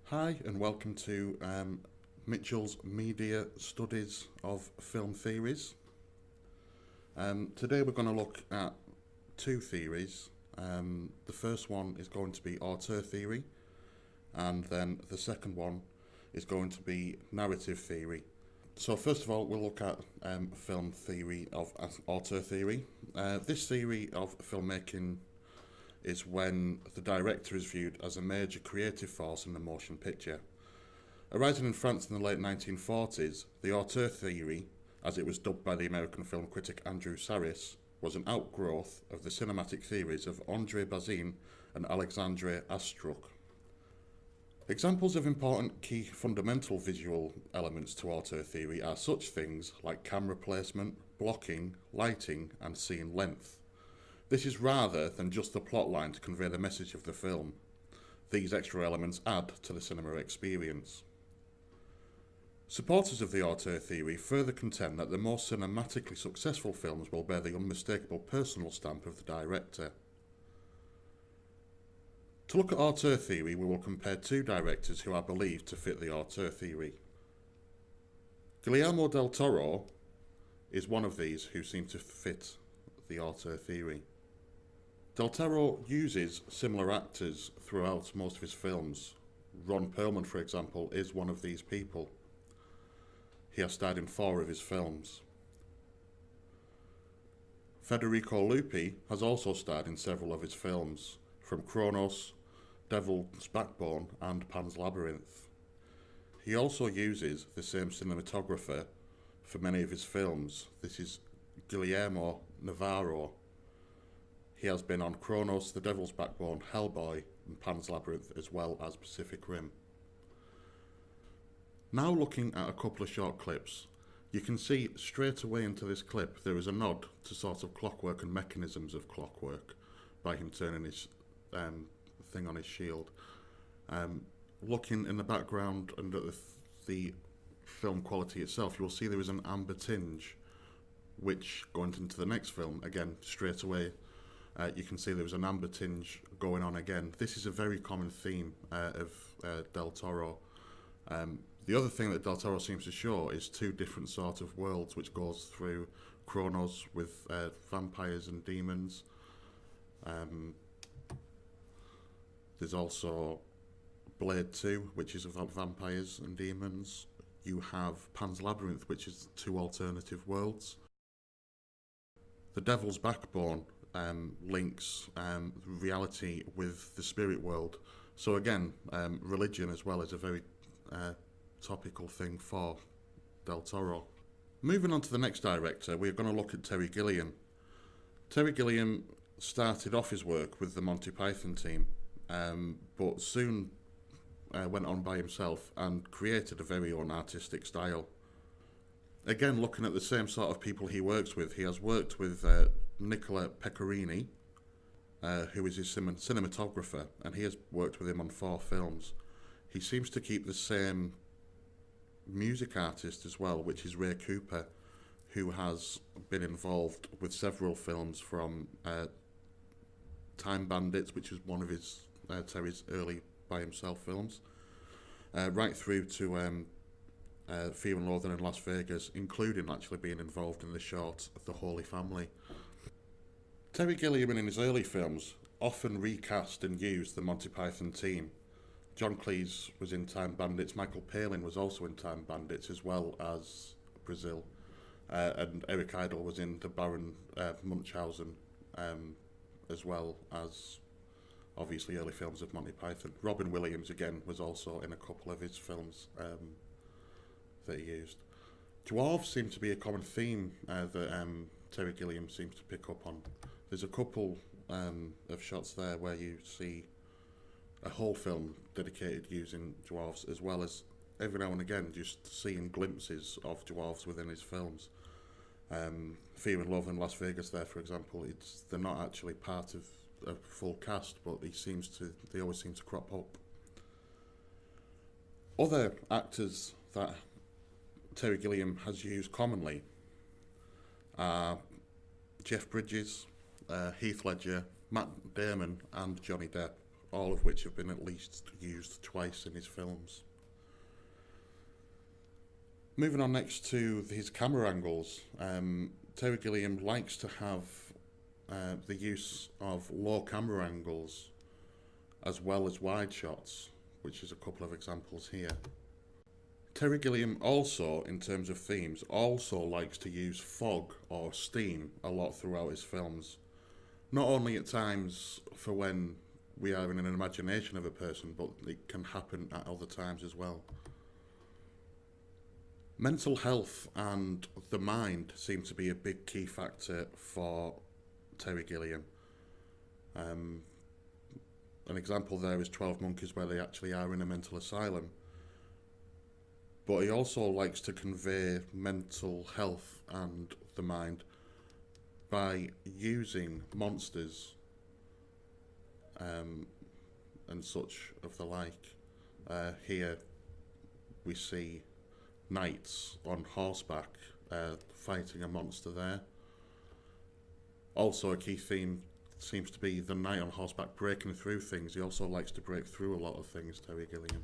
Hi and welcome to Mitchell's Media Studies of Film Theories. Today we're going to look at two theories. The first one is going to be auteur theory, and then the second one is going to be narrative theory. So first of all, we'll look at film theory of auteur theory. This theory of filmmaking is when the director is viewed as a major creative force in the motion picture. Arising in France in the late 1940s, the auteur theory, as it was dubbed by the American film critic Andrew Sarris, was an outgrowth of the cinematic theories of André Bazin and Alexandre Astruc. Examples of important key fundamental visual elements to auteur theory are such things like camera placement, blocking, lighting, and scene length. This is rather than just the plot line to convey the message of the film. These extra elements add to the cinema experience. Supporters of the auteur theory further contend that the most cinematically successful films will bear the unmistakable personal stamp of the director. To look at auteur theory, we will compare two directors who are believed to fit the auteur theory. Guillermo del Toro is one of these who seem to fit the auteur theory. Del Toro uses similar actors throughout most of his films. Ron Perlman, for example, is one of these people. He has starred in 4 of his films. Federico Lupi has also starred in several of his films, from Kronos, Devil's Backbone, and Pan's Labyrinth. He also uses the same cinematographer for many of his films. This is Guillermo Navarro. He has been on Kronos, The Devil's Backbone, Hellboy, and Pan's Labyrinth, as well as Pacific Rim. Now looking at a couple of short clips, you can see straight away into this clip there is a nod to sort of clockwork and mechanisms of clockwork by him turning his thing on his shield. Looking in the background and at the film quality itself, you will see there is an amber tinge, which going into the next film, again straight away, you can see there was an amber tinge going on again. This is a very common theme of Del Toro. The other thing that Del Toro seems to show is two different sort of worlds, which goes through Kronos with vampires and demons. There's also Blade 2, which is about vampires and demons. You have Pan's Labyrinth, which is 2 alternative worlds. The Devil's Backbone links reality with the spirit world. So again, religion as well is a very topical thing for Del Toro. Moving on to the next director, we're going to look at Terry Gilliam. Terry Gilliam started off his work with the Monty Python team, but soon went on by himself and created a very own artistic style. Again, looking at the same sort of people he works with, he has worked with Nicola Pecorini, who is his cinematographer, and he has worked with him on 4 films. He seems to keep the same music artist as well, which is Ray Cooper, who has been involved with several films from Time Bandits, which is one of his Terry's early by himself films, right through to Fear and Loathing in Las Vegas, including actually being involved in the short The Holy Family. Terry Gilliam in his early films often recast and used the Monty Python team. John Cleese was in Time Bandits, Michael Palin was also in Time Bandits, as well as Brazil, and Eric Idle was in the Baron Munchausen, as well as obviously early films of Monty Python. Robin Williams again was also in a couple of his films that he used. Dwarves seem to be a common theme that Terry Gilliam seems to pick up on. There's a couple of shots there where you see a whole film dedicated using dwarves, as well as every now and again just seeing glimpses of dwarves within his films. Fear and Love in Las Vegas there, for example, they're not actually part of a full cast, but they always seem to crop up. Other actors that Terry Gilliam has used commonly are Jeff Bridges, Heath Ledger, Matt Damon and Johnny Depp. all of which have been at least used twice in his films. Moving on next to his camera angles, Terry Gilliam likes to have the use of low camera angles as well as wide shots, which is a couple of examples here. Terry Gilliam also, in terms of themes, also likes to use fog or steam a lot throughout his films. Not only at times for when we are in an imagination of a person, but it can happen at other times as well. Mental health and the mind seem to be a big key factor for Terry Gilliam. An example there is 12 Monkeys, where they actually are in a mental asylum. But he also likes to convey mental health and the mind by using monsters and such of the like. Here we see knights on horseback fighting a monster there. Also a key theme seems to be the knight on horseback breaking through things. He also likes to break through a lot of things, Terry Gilliam.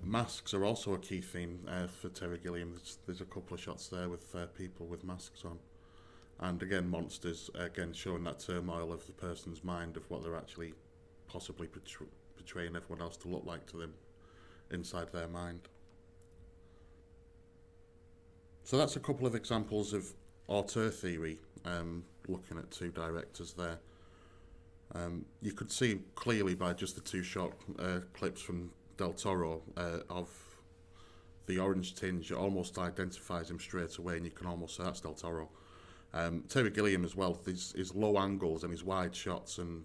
Masks are also a key theme for Terry Gilliam. There's a couple of shots there with people with masks on. And again, monsters, again showing that turmoil of the person's mind, of what they're actually possibly portraying everyone else to look like to them inside their mind. So that's a couple of examples of auteur theory, looking at two directors there. You could see clearly by just the two short clips from Del Toro of the orange tinge. It almost identifies him straight away, and you can almost say that's Del Toro. Terry Gilliam as well, his low angles and his wide shots, and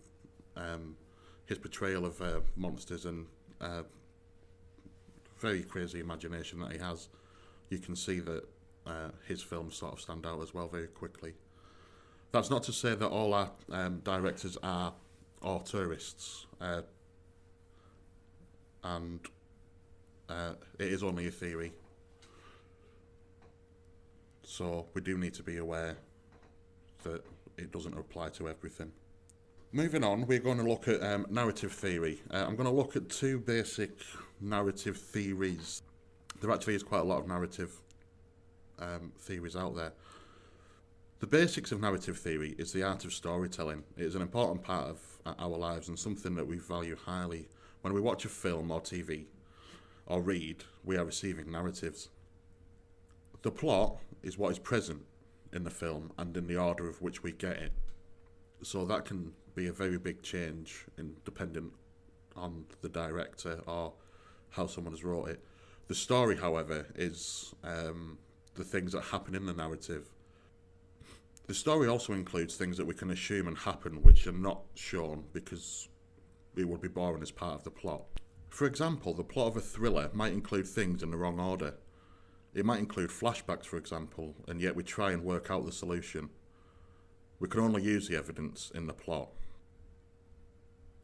his portrayal of monsters, and very crazy imagination that he has. You can see that his films sort of stand out as well very quickly. That's not to say that all our directors are auteurists, and it is only a theory. So we do need to be aware that it doesn't apply to everything. Moving on, we're going to look at narrative theory. I'm going to look at two basic narrative theories. There actually is quite a lot of narrative theories out there. The basics of narrative theory is the art of storytelling. It is an important part of our lives and something that we value highly. When we watch a film or TV or read, we are receiving narratives. The plot is what is present in the film and in the order of which we get it. So that can be a very big change depending on the director or how someone has wrote it. The story, however, is the things that happen in the narrative. The story also includes things that we can assume and happen which are not shown because it would be boring as part of the plot. For example, the plot of a thriller might include things in the wrong order. It might include flashbacks, for example, and yet we try and work out the solution. We can only use the evidence in the plot.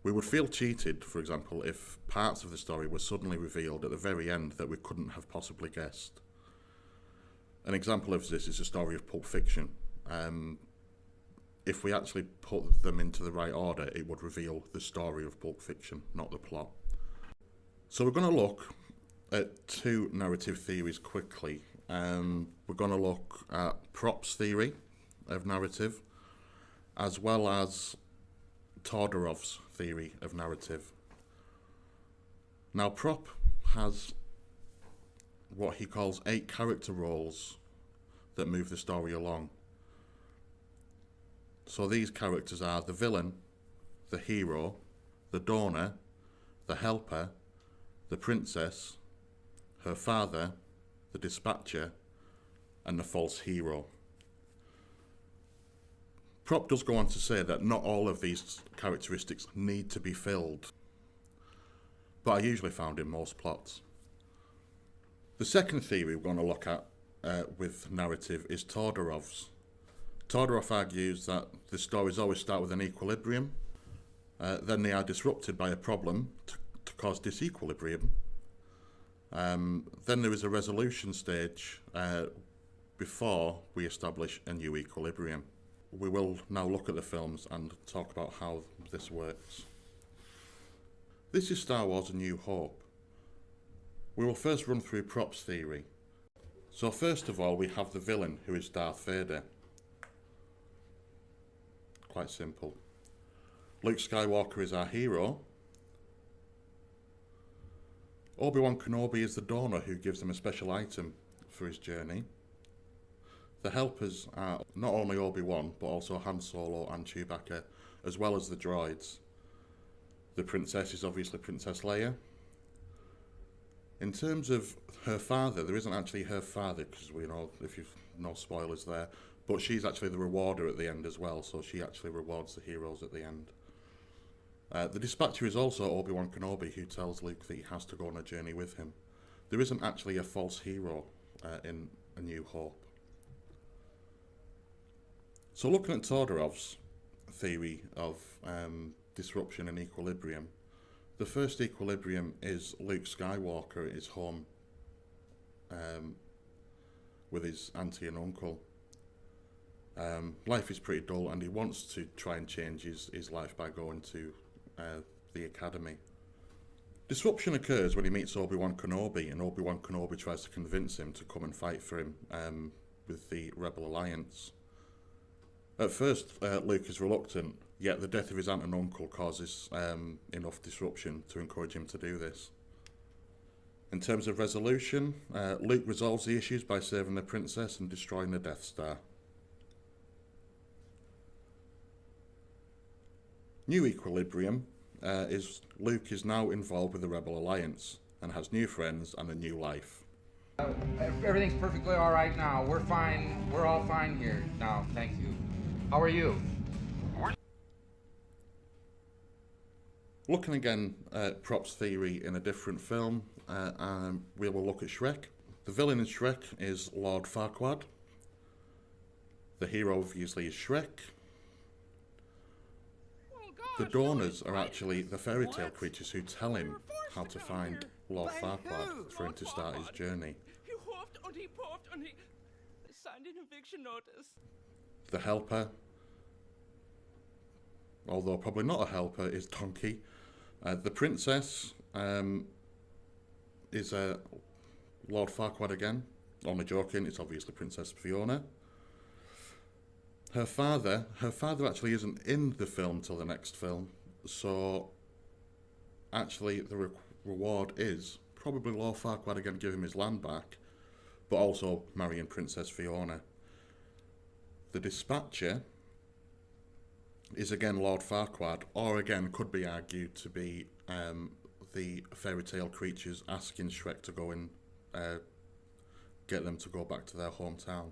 We would feel cheated, for example, if parts of the story were suddenly revealed at the very end that we couldn't have possibly guessed. An example of this is the story of Pulp Fiction. If we actually put them into the right order, it would reveal the story of Pulp Fiction, not the plot. So we're going to look at two narrative theories quickly. We're going to look at props theory of narrative, as well as Todorov's theory of narrative. Now, prop has what he calls 8 character roles that move the story along. So these characters are the villain, the hero, the donor, the helper, the princess, her father, the dispatcher, and the false hero. Prop does go on to say that not all of these characteristics need to be filled, but are usually found in most plots. The second theory we're going to look at with narrative is Todorov's. Todorov argues that the stories always start with an equilibrium, then they are disrupted by a problem to cause disequilibrium. Then there is a resolution stage before we establish a new equilibrium. we will now look at the films and talk about how this works. This is Star Wars: A New Hope. We will first run through props theory. So first of all, we have the villain, who is Darth Vader. Quite simple. Luke Skywalker is our hero. Obi-Wan Kenobi is the donor who gives him a special item for his journey. The helpers are not only Obi-Wan, but also Han Solo and Chewbacca, as well as the droids. The princess is obviously Princess Leia. In terms of her father, there isn't actually her father, because we know, if you've no spoilers there, but she's actually the rewarder at the end as well, so she actually rewards the heroes at the end. The dispatcher is also Obi-Wan Kenobi, who tells Luke that he has to go on a journey with him. There isn't actually a false hero in A New Hope. So looking at Todorov's theory of disruption and equilibrium, the first equilibrium is Luke Skywalker at his home with his auntie and uncle. Life is pretty dull, and he wants to try and change his life by going to the academy. Disruption occurs when he meets Obi-Wan Kenobi, and Obi-Wan Kenobi tries to convince him to come and fight for him with the Rebel Alliance. At first, Luke is reluctant, yet the death of his aunt and uncle causes enough disruption to encourage him to do this. In terms of resolution, Luke resolves the issues by saving the princess and destroying the Death Star. New equilibrium is Luke is now involved with the Rebel Alliance and has new friends and a new life. Everything's perfectly all right now. We're fine. We're all fine here now. Thank you. How are you? Looking again at props theory in a different film, we will look at Shrek. The villain in Shrek is Lord Farquaad. The hero obviously is Shrek. The donors are actually the fairy tale creatures who tell him how to find Lord Farquaad for him to start his journey. He hoofed and he puffed and he signed an eviction notice. The helper, although probably not a helper, is Donkey. The princess is Lord Farquaad again. Only joking, it's obviously Princess Fiona. Her father actually isn't in the film till the next film, so actually the reward is probably Lord Farquaad again giving him his land back, but also marrying Princess Fiona. The dispatcher is again Lord Farquaad, or again could be argued to be the fairy tale creatures asking Shrek to go and get them to go back to their hometown.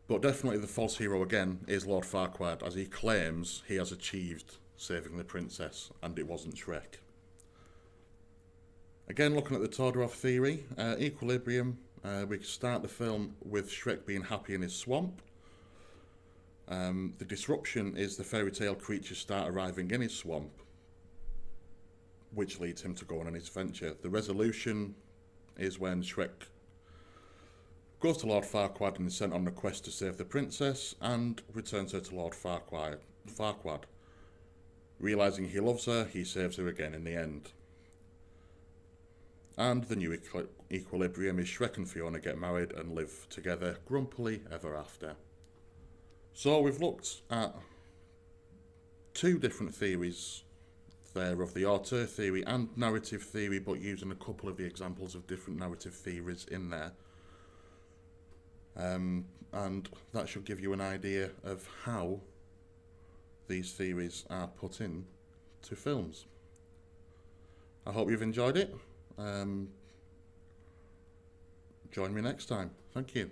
But definitely the false hero again is Lord Farquaad, as he claims he has achieved saving the princess and it wasn't Shrek. Again, looking at the Todorov theory, equilibrium, we start the film with Shrek being happy in his swamp. The disruption is the fairy tale creatures start arriving in his swamp, which leads him to go on an adventure. The resolution is when Shrek goes to Lord Farquaad and is sent on a quest to save the princess, and returns her to Lord Farquaad. Realising he loves her, he saves her again in the end. And the new equilibrium is Shrek and Fiona get married and live together grumpily ever after. So we've looked at two different theories there of the auteur theory and narrative theory, but using a couple of the examples of different narrative theories in there. And that should give you an idea of how these theories are put in to films. I hope you've enjoyed it. Join me next time. Thank you.